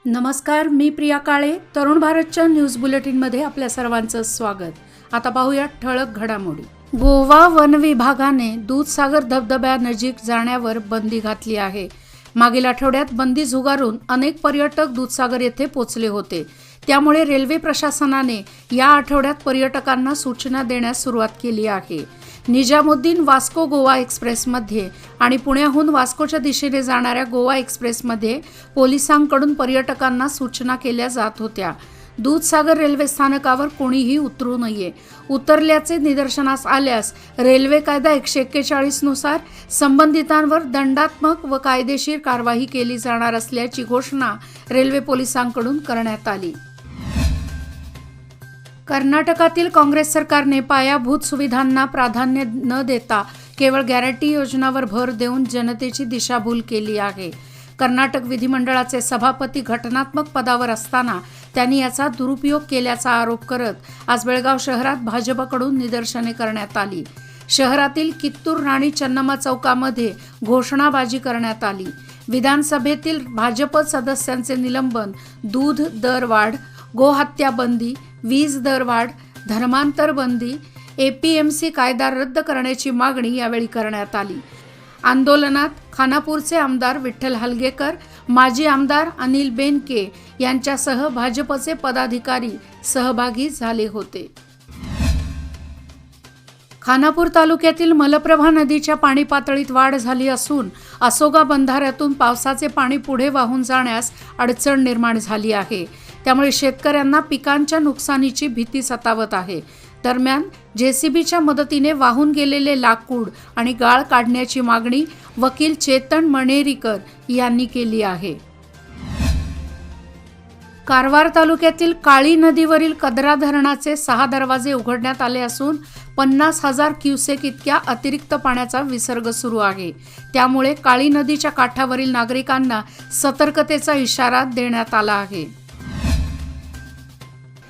नमस्कार, मी प्रिया काळे. तरुण भारतच्या न्यूज बुलेटिनमध्ये आपल्या सर्वांचं स्वागत. आता पाहूया ठळक घडामोडी. गोवा वन विभागाने दूधसागर धबधब्यानजीक जाण्यावर बंदी घातली आहे. मागील आठवड्यात बंदी झुगारून अनेक पर्यटक दूधसागर येथे पोहोचले होते. त्यामुळे रेल्वे प्रशासनाने या आठवड्यात पर्यटकांना सूचना देण्यास सुरुवात केली आहे. निजामुद्दीन वास्को गोवा एक्सप्रेसमध्ये आणि पुण्याहून वास्कोच्या दिशेने जाणाऱ्या गोवा एक्सप्रेसमध्ये पोलिसांकडून पर्यटकांना सूचना केल्या जात होत्या. दूधसागर रेल्वे स्थानकावर कोणीही उतरू नये. उतरल्याचे निदर्शनास आल्यास रेल्वे कायदा 141 नुसार संबंधितांवर दंडात्मक व कायदेशीर कारवाई केली जाणार असल्याची घोषणा रेल्वे पोलिसांकडून करण्यात आली. कर्नाटकातील काँग्रेस सरकारने पायाभूत सुविधांना प्राधान्य न देता केवळ गॅरंटी योजनांवर भर देऊन जनतेची दिशाभूल केली आहे. कर्नाटक विधिमंडळाचे सभापती घटनात्मक पदावर असताना त्यांनी याचा दुरुपयोग केल्याचा आरोप करत आज बेळगाव शहरात भाजपकडून निदर्शने करण्यात आली. शहरातील कित्तूर राणी चन्नम्मा चौकामध्ये घोषणाबाजी करण्यात आली. विधानसभेतील भाजप सदस्यांचे निलंबन, दूध दरवाढ, गोहत्या बंदी, वीज दरवाढ, धर्मांतर बंदी, APMC कायदा रद्द करण्याची मागणी यावेळी करण्यात आली. आंदोलनात खानापूरचे आमदार विठ्ठल हलगेकर, माजी आमदार अनिल बेनके यांच्यासह भाजपचे पदाधिकारी सहभागी झाले होते. खानापूर तालुक्यातील मलप्रभा नदीच्या पाणी पातळीत वाढ झाली असून असोगा बंधाऱ्यातून पावसाचे पाणी पुढे वाहून जाण्यास अडचण निर्माण झाली आहे. त्यामुळे शेतकऱ्यांना पिकांच्या नुकसानीची भीती सतावत आहे. दरम्यान JCBच्या मदतीने वाहून गेलेले लाकूड आणि गाळ काढण्याची मागणी वकील चेतन मणेरीकर यांनी केली आहे. कारवार तालुक्यातील काळी नदीवरील कदरा धरणाचे 6 दरवाजे उघडण्यात आले असून 50,000 क्युसेक इतक्या अतिरिक्त पाण्याचा विसर्ग सुरू आहे. त्यामुळे काळी नदीच्या काठावरील नागरिकांना सतर्कतेचा इशारा देण्यात आला आहे.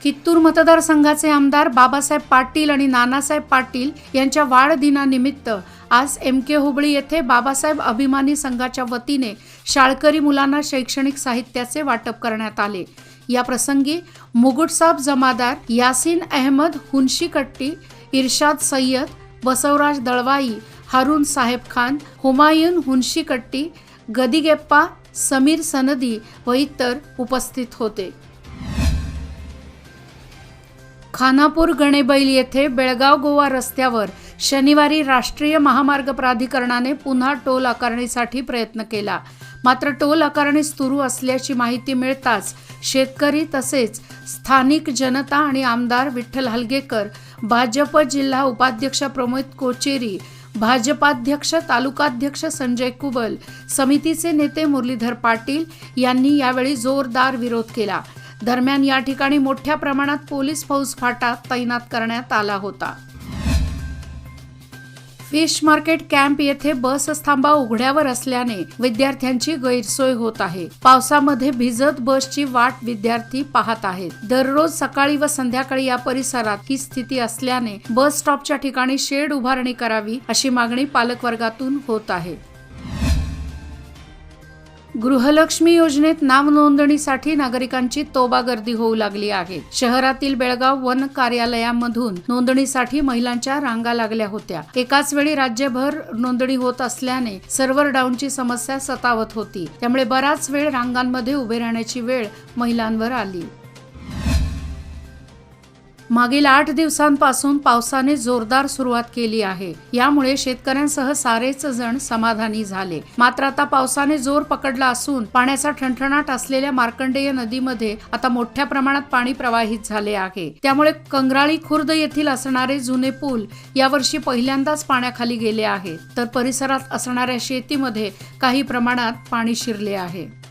कित्तूर मतदारसंघाचे आमदार बाबासाहेब पाटील आणि नानासाहेब पाटील यांच्या वाढदिनानिमित्त आज MK हुबळी येथे बाबासाहेब अभिमानी संघाच्या वतीने शाळकरी मुलांना शैक्षणिक साहित्याचे वाटप करण्यात आले. या प्रसंगी मुगुटसाब जमादार, यासीन अहमद हुनशीकट्टी, इर्शाद सय्यद, बसवराज दळवाई, हारून साहेब खान, हुमायून हुनशीकट्टी, गदिगेप्पा, समीर सनदी व इतर उपस्थित होते. खानापूर गणेबैल येथे बेळगाव गोवा रस्त्यावर शनिवारी राष्ट्रीय महामार्ग प्राधिकरणाने पुन्हा टोल आकारणीसाठी प्रयत्न केला. मात्र टोल आकारणी सुरू असल्याची माहिती मिळताच शेतकरी तसेच स्थानिक जनता आणि आमदार विठ्ठल हलगेकर, भाजप जिल्हा उपाध्यक्ष प्रमोद कोचेरी, भाजपाध्यक्ष तालुकाध्यक्ष संजय कुबल, समितीचे नेते मुरलीधर पाटील यांनी यावेळी जोरदार विरोध केला. दरम्यान या ठिकाणी मोठ्या प्रमाणात पोलीस फौजफाटा तैनात करण्यात आला होता. फिश मार्केट कॅम्प येथे बस थांबा उघड्यावर असल्याने विद्यार्थ्यांची गैरसोय होत आहे. पावसामध्ये भिजत बसची वाट विद्यार्थी पाहत आहेत. दररोज सकाळी व संध्याकाळी या परिसरात ही स्थिती असल्याने बस स्टॉपच्या ठिकाणी शेड उभारणी करावी अशी मागणी पालकवर्गातून होत आहे. गृहलक्ष्मी योजनेत नाव नोंदणीसाठी नागरिकांची तोबा गर्दी होऊ लागली आहे. शहरातील बेळगाव वन कार्यालयामधून नोंदणीसाठी महिलांच्या रांगा लागल्या होत्या. एकाच वेळी राज्यभर नोंदणी होत असल्याने सर्व्हर डाऊनची समस्या सतावत होती. त्यामुळे बराच वेळ रांगांमध्ये उभे राहण्याची वेळ महिलांवर आली. मागील 8 दिवसांपासून पावसाने जोरदार सुरुवात केली आहे. यामुळे शेतकऱ्यांसह सारेच जण समाधानी झाले. मात्र आता पावसाने जोर पकडला असून पाण्याचा ठणठणाट असलेल्या मार्कंडेय नदीमध्ये आता मोठ्या प्रमाणात पाणी प्रवाहित झाले आहे. त्यामुळे कंगराळी खुर्द येथील असणारे जुने पूल यावर्षी पहिल्यांदाच पाण्याखाली गेले आहे. तर परिसरात असणाऱ्या शेतीमध्ये काही प्रमाणात पाणी शिरले आहे.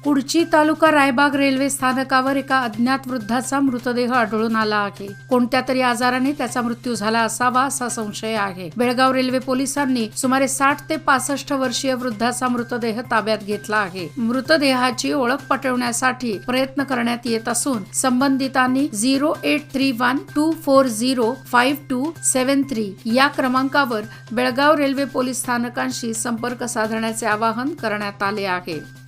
कुडची तालुका रायबाग रेल्वे स्थानकावर एका अज्ञात वृद्धाचा मृतदेह आढळून आला आहे. कोणत्या तरी आजाराने त्याचा मृत्यू झाला असावा असा संशय आहे. बेळगाव रेल्वे पोलिसांनी सुमारे 60 ते 65 वर्षीय वृद्धाचा मृतदेह ताब्यात घेतला आहे. मृतदेहाची ओळख पटवण्यासाठी प्रयत्न करण्यात येत असून संबंधितांनी 083124057273 या क्रमांकावर बेळगाव रेल्वे पोलीस स्थानकांशी संपर्क साधण्याचे आवाहन करण्यात आले आहे.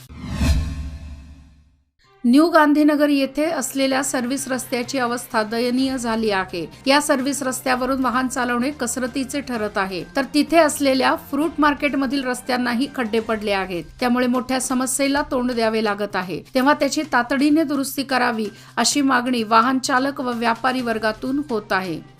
न्यू गांधीनगर येथे असलेल्या सर्व्हिस रस्त्याची अवस्था दयनीय झाली आहे. या सर्व्हिस रस्त्यावरून वाहन चालवणे कसरतीचे ठरत आहे. तर तिथे असलेल्या फ्रूट मार्केटमधील रस्त्यांनाही खड्डे पडले आहेत. त्यामुळे मोठ्या समस्येला तोंड द्यावे लागत आहे. तेव्हा त्याची तातडीने दुरुस्ती करावी अशी मागणी वाहन चालक व व्यापारी वर्गातून होत आहे.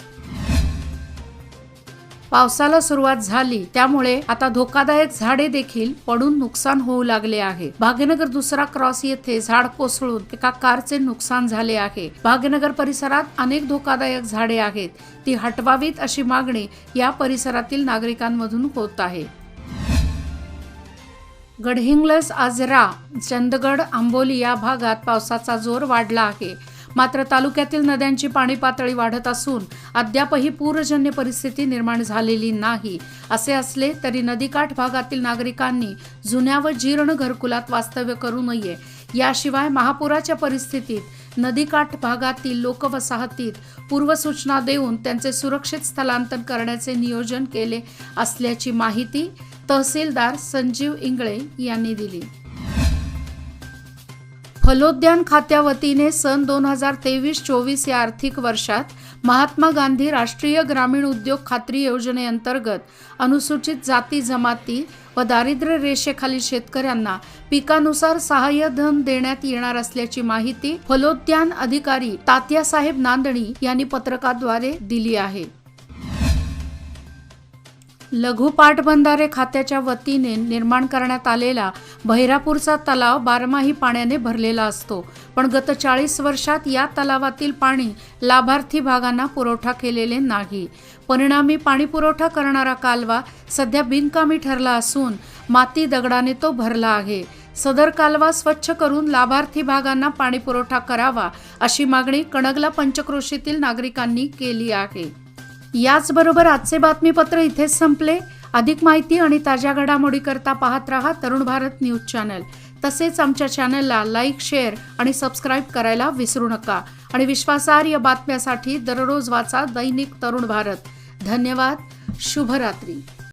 पावसाला सुरुवात झाली त्यामुळे आता धोकादायक झाडे देखील पडून नुकसान होऊ लागले आहे. भाग्यनगर दुसरा क्रॉस येथे झाड कोसळून एका कारचे नुकसान झाले आहे. भाग्यनगर परिसरात अनेक धोकादायक झाडे आहेत, ती हटवावीत अशी मागणी या परिसरातील नागरिकांमधून होत आहे. गडहिंग्लज, आजरा, चंदगड, आंबोली या भागात पावसाचा जोर वाढला आहे. मात्र तालुक्यातील नद्यांची पाणी पातळी वाढत असून अद्यापही पूरजन्य परिस्थिती निर्माण झालेली नाही. असे असले तरी नदीकाठ भागातील नागरिकांनी जुन्या व जीर्ण घरकुलात वास्तव्य करू नये. याशिवाय महापुराच्या परिस्थितीत नदीकाठ भागातील लोकवसाहतीत पूर्वसूचना देऊन त्यांचे सुरक्षित स्थलांतर करण्याचे नियोजन केले असल्याची माहिती तहसीलदार संजीव इंगळे यांनी दिली. फलोद्यान खात्यावतीने सन 2023-24 या आर्थिक वर्षात महात्मा गांधी राष्ट्रीय ग्रामीण उद्योग खात्री योजनेअंतर्गत अनुसूचित जाती जमाती व दारिद्र्य रेषेखालील शेतकऱ्यांना पिकानुसार सहाय्यधन देण्यात येणार असल्याची माहिती फलोद्यान अधिकारी तात्यासाहेब नांदणी यांनी पत्रकाद्वारे दिली आहे. लघु पाटबंधारे खात्याच्या वतीने निर्माण करण्यात आलेला बहिरापूरचा तलाव बारमाही पाण्याने भरलेला असतो. पण गत 40 वर्षात या तलावातील पाणी लाभार्थी भागांना पुरवठा केलेले नाही. परिणामी पाणी पुरवठा करणारा कालवा सध्या बिनकामी ठरला असून माती दगडाने तो भरला आहे. सदर कालवा स्वच्छ करून लाभार्थी भागांना पाणी पुरवठा करावा अशी मागणी कणगला पंचक्रोशीतील नागरिकांनी केली आहे. याचबरोबर आजचे बातमीपत्र इथेच संपले. अधिक माहिती आणि ताज्या घडामोडी करता पाहत रहा तरुण भारत न्यूज चॅनल. तसेच आमच्या चॅनलला लाईक, शेअर आणि सबस्क्राईब करायला विसरू नका. आणि विश्वासार्ह बातम्यासाठी दररोज वाचा दैनिक तरुण भारत. धन्यवाद. शुभरात्री.